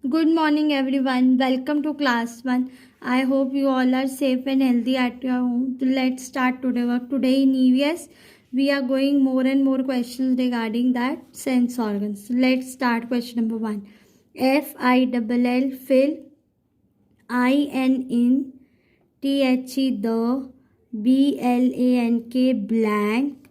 Good morning, everyone. Welcome to class 1. I hope you all are safe and healthy at your home. So let's start today work. Today in EVS, we are going more and more questions regarding that sense organs. So let's start question number 1. Fill, fill, in, the, blank,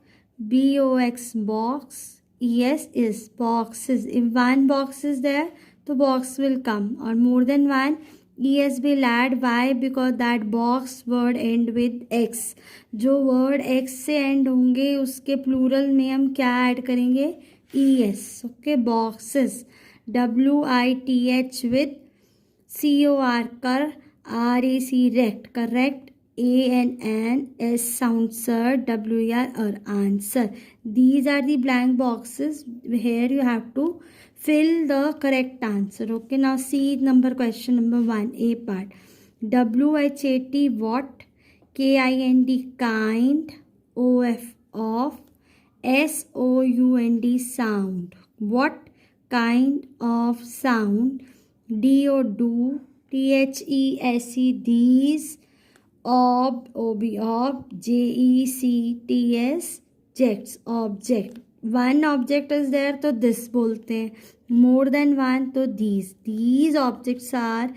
box, is boxes. If one box is there, the box will come, or more than one, es will add. Why? Because that box word end with x. जो word x से end होंगे उसके plural में हम क्या add करेंगे? es. Okay, boxes. with COR कर, RAC rect, correct. AN S sound sir, WR answer. These are the blank boxes. Here you have to fill the correct answer. Okay, now see number question number 1, A part. WHAT what, KIND kind, OF of, SOUND sound. What kind of sound? DO do, THESE these, ob, JECTS jets, object. One object is there तो this बोलते हैं. More than one तो these objects are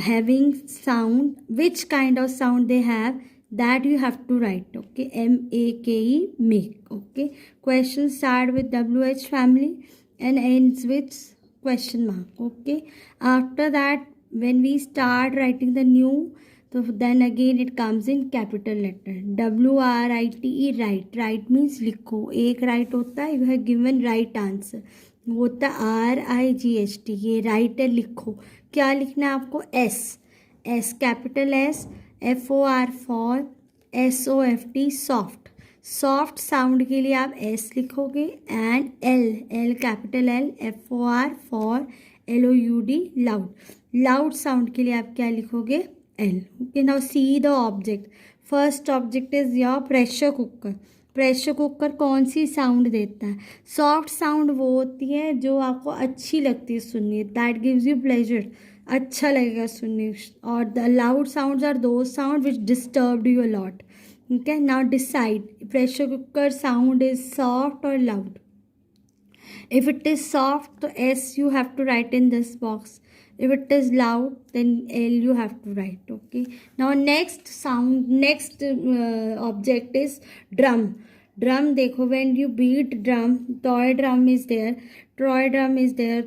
having sound. Which kind of sound they have, that you have to write. Okay, MAKE, make. Okay, question start with WH family and ends with question mark. Okay, after that when we start writing the new, so then again it comes in capital letter. WRITE, write means लिखो. एक right होता है, you have given right answer. वो होता है RIGHT, ये right है, लिखो. क्या लिखना है आपको? S capital S, FOR for, SOFT soft. Soft sound के लिए आप एस लिखोगे and L capital L, FOR for, LOUD loud. Loud sound के लिए आप क्या लिखोगे? L. Okay, now see the object. First object is your pressure cooker. Pressure cooker कौन सी साउंड देता है? सॉफ्ट साउंड वो होती है जो आपको अच्छी लगती है सुननी, दैट गिव्स यू प्लेजर, अच्छा लगेगा सुनने. और the loud sounds are those sound which disturbed you a lot. Okay, now decide, pressure cooker sound is soft or loud? If it is soft, so S you have to write in this box. If it is loud, then L you have to write. Okay, now next object is drum. Drum देखो, when you beat drum, toy drum is there,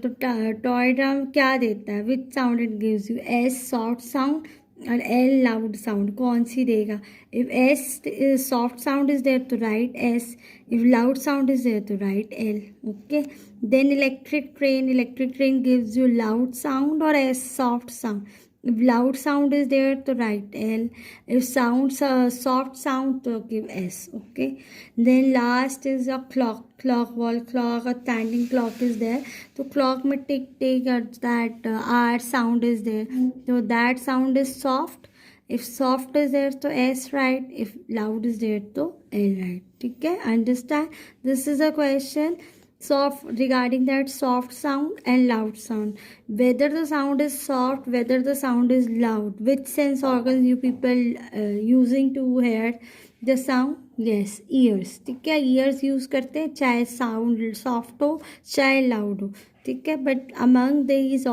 तो toy drum क्या देता है? Which sound it gives you? S soft sound और L loud sound. कौन सी देगा? If S soft sound is there to write S, if loud sound is there to write L. Okay, then electric train gives you loud sound or S soft sound. If loud sound is there to write L, if soft sound to give S. Okay, then last is a clock. Wall clock, a standing clock is there. So clock में tick that R sound is there. So that sound is soft. If soft is there तो S write. If loud is there तो L write. ठीक है, understand? This is a question soft regarding that soft sound and loud sound. Whether the sound is soft, whether the sound is loud, which sense organs you people using to hear the sound? Yes, ears. ठीक है, ears use करते हैं चाहे sound soft हो चाहे loud हो. ठीक है, but among these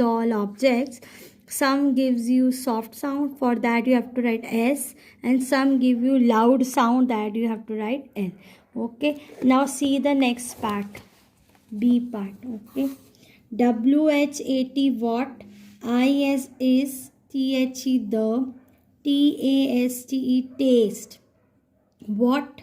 all objects, some gives you soft sound, for that you have to write S, and some give you loud sound, that you have to write L. Okay, now see the next part, B part. Okay, WHAT what, is THE the, TASTE taste. What?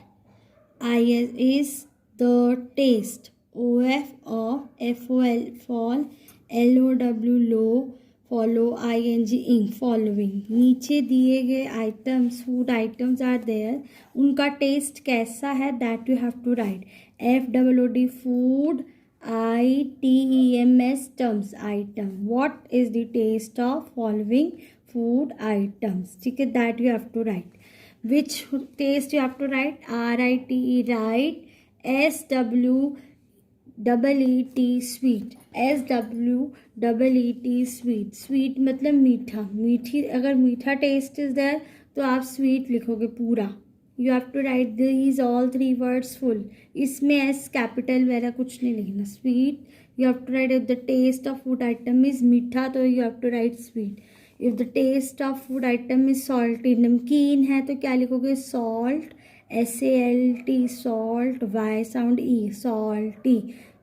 is the taste. of FOL fall, LOW low, follow ing following. नीचे दिए गए items, food items are there, उनका taste कैसा है, that you have to write. FOOD food, ITEMS terms item. What is the taste of following food items? ठीक है, that you have to write. Which taste you have to write? RITE, right. SW SWEET sweet, SWEET sweet, sweet मतलब मीठा, मीठी, अगर मीठा test is there तो आप sweet लिखोगे पूरा. You have to write these all 3 words full. इसमें एस कैपिटल वगैरह कुछ नहीं लिखना. Sweet you have to write. If the taste of food item is मीठा तो you have to write sweet. If the taste of food item is salty, नमकीन है तो क्या लिखोगे? Salt, SALT, salt, Y sound E, salty.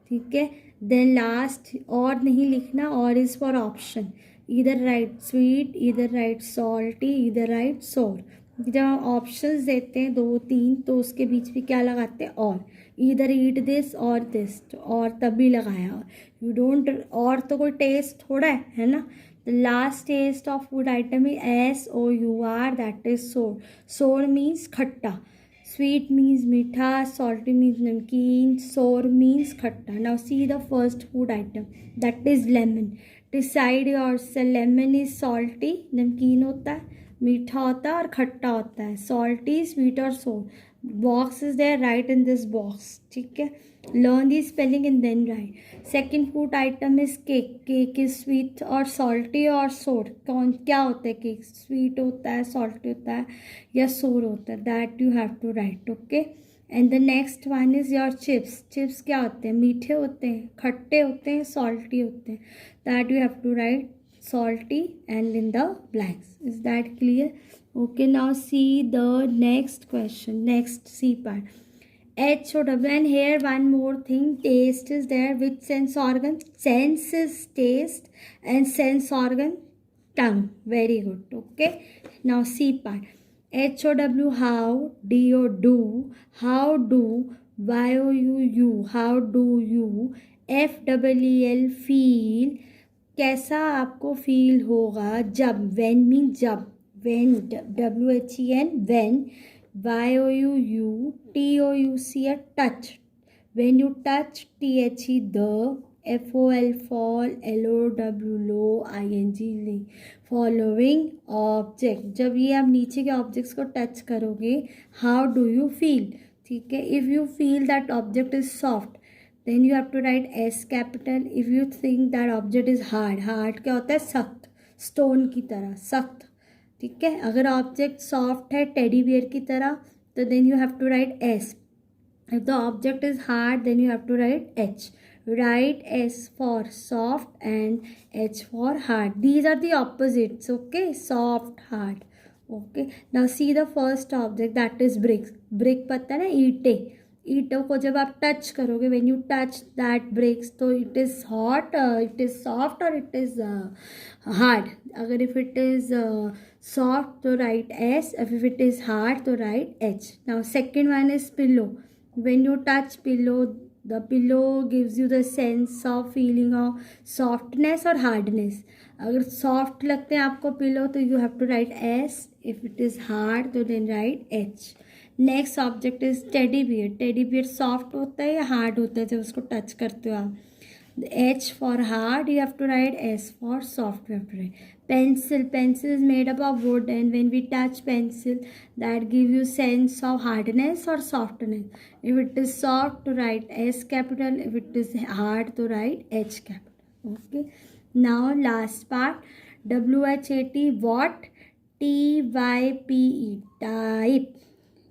ठीक है. Then last or नहीं लिखना, और इज फॉर ऑप्शन. इधर राइट स्वीट, इधर राइट सॉल्टी, इधर राइट सोर. जब हम ऑप्शंस देते हैं 2-3 तो उसके बीच भी क्या लगाते हैं? और. इधर ईट दिस और दिस, और तभी लगाया. यू डोंट, और तो कोई टेस्ट थोड़ा है ना. The last taste of food item is SOUR, that is sour. Sour means खट्टा. Sweet means मीठा, salty means नमकीन, sour means खट्टा. Now see the first food item, that is lemon. Decide yourself. Lemon is salty, नमकीन होता है, मीठा होता है और खट्टा होता है. Salty, sweet और sour. Box is there, write in this box. ठीक है. Learn the spelling and then write. Second food item is cake. Cake is sweet or salty or sour. कौन क्या होता है? केक स्वीट होता है, सॉल्टी होता है या सोर होता है? That you have to write. Okay. And the next one is your chips. Chips क्या होते हैं? मीठे होते हैं, खट्टे होते हैं, सॉल्टी होते हैं. That you have to write salty and in the blanks. Is that clear? Okay, now see the next question, next C part. HOW. And here one more thing, taste is there. Which sense organ? Sense is taste and sense organ tongue. Very good. Okay, now C part. HOW how, DO do, how do, YOU how do you, FEEL feel, कैसा आपको feel होगा जब. When mean जब, when, WHEN when, YOU TOUC touch, when you touch, THE the, FOL fall, LOW low, ING link. Following object, जब ये आप नीचे के ऑब्जेक्ट्स को टच करोगे, हाउ डू यू फील. ठीक है. If you feel that object is soft, then you have to write S capital. if you think that object is hard, hard क्या होता है? सख्त, स्टोन की तरह सख्त. ठीक है. अगर ऑब्जेक्ट सॉफ्ट है, टेडी बियर की तरह, तो then you have to write S. if the object is hard, then you have to write H. write S for soft and H for hard. These are the opposites. Okay, soft, hard. Okay, now see the first object, that is bricks. brick पता है ना, ईंटें. ईंटों को जब आप touch करोगे, when you touch that bricks, तो it is hot, it is soft और इट इज़ हार्ड. अगर इफ़ इट इज़ सॉफ्ट तो write S, if it is hard तो write H. Now second one is pillow. When you touch pillow, the pillow gives you the sense of feeling of softness और hardness. अगर soft लगते हैं आपको pillow तो you have to write S. If it is hard तो then write H. Next object is teddy bear. Teddy bear soft होता है या हार्ड होता है जब उसको टच करते हो आप? H for hard, you have to write. S for soft, you have to write. Pencil. Pencil is made up of wood and when we touch pencil, that give you sense of hardness और softness. If it is soft तो write S capital, if it is hard तो write H capital. Okay. Now last part, WHAT what, TYPE type,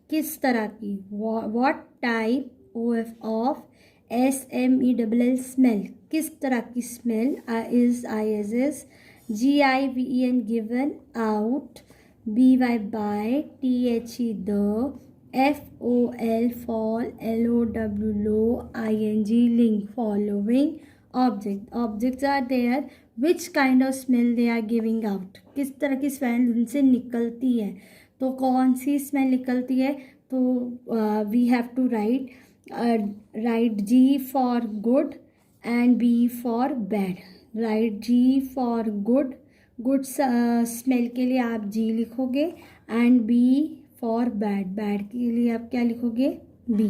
किस तरह की. What type, OF of, SMELL smell, किस तरह की smell, is ISS, GIVEN given, out, BY bye, THE the, FOL fall, LOW low, ING link. Following object. Objects are there. Which kind of smell they are giving out, किस तरह की smell उनसे निकलती है. तो कौन सी स्मेल निकलती है? तो we have to write G for good and B for bad. Write G for good. Good smell के लिए आप G लिखोगे and B for bad. Bad के लिए आप क्या लिखोगे? B.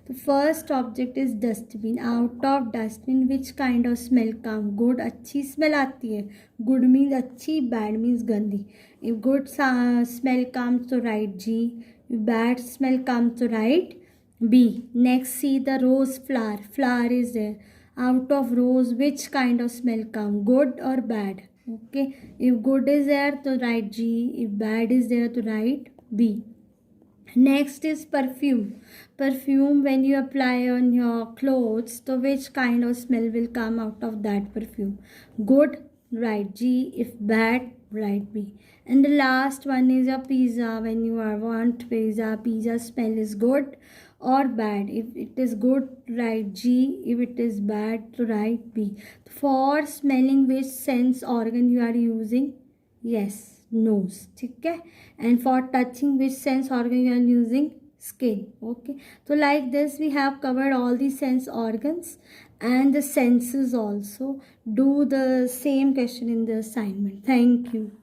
तो first object is dustbin. Out of dustbin which kind of smell come. Good, अच्छी स्मेल आती है. गुड मीन्स अच्छी, बैड मीन्स गंदी. इफ गुड स्मेल कम्स तो write G. Bad smell comes तो right B. Next, see the rose flower. Flower is there. Out of rose, which kind of smell come? Good or bad? Okay. If good is there, to write G. If bad is there, to write B. Next is perfume. Perfume, when you apply on your clothes, so which kind of smell will come out of that perfume? Good, write G. If bad, write B. And the last one is a pizza. When you are want pizza smell is good or bad. If it is good, write G. If it is bad, to write B. For smelling, which sense organ you are using? Yes, nose. ठीक है. And for touching, which sense organ you are using? Skin. Okay. So like this we have covered all the sense organs and the senses also. Do the same question in the assignment. Thank you.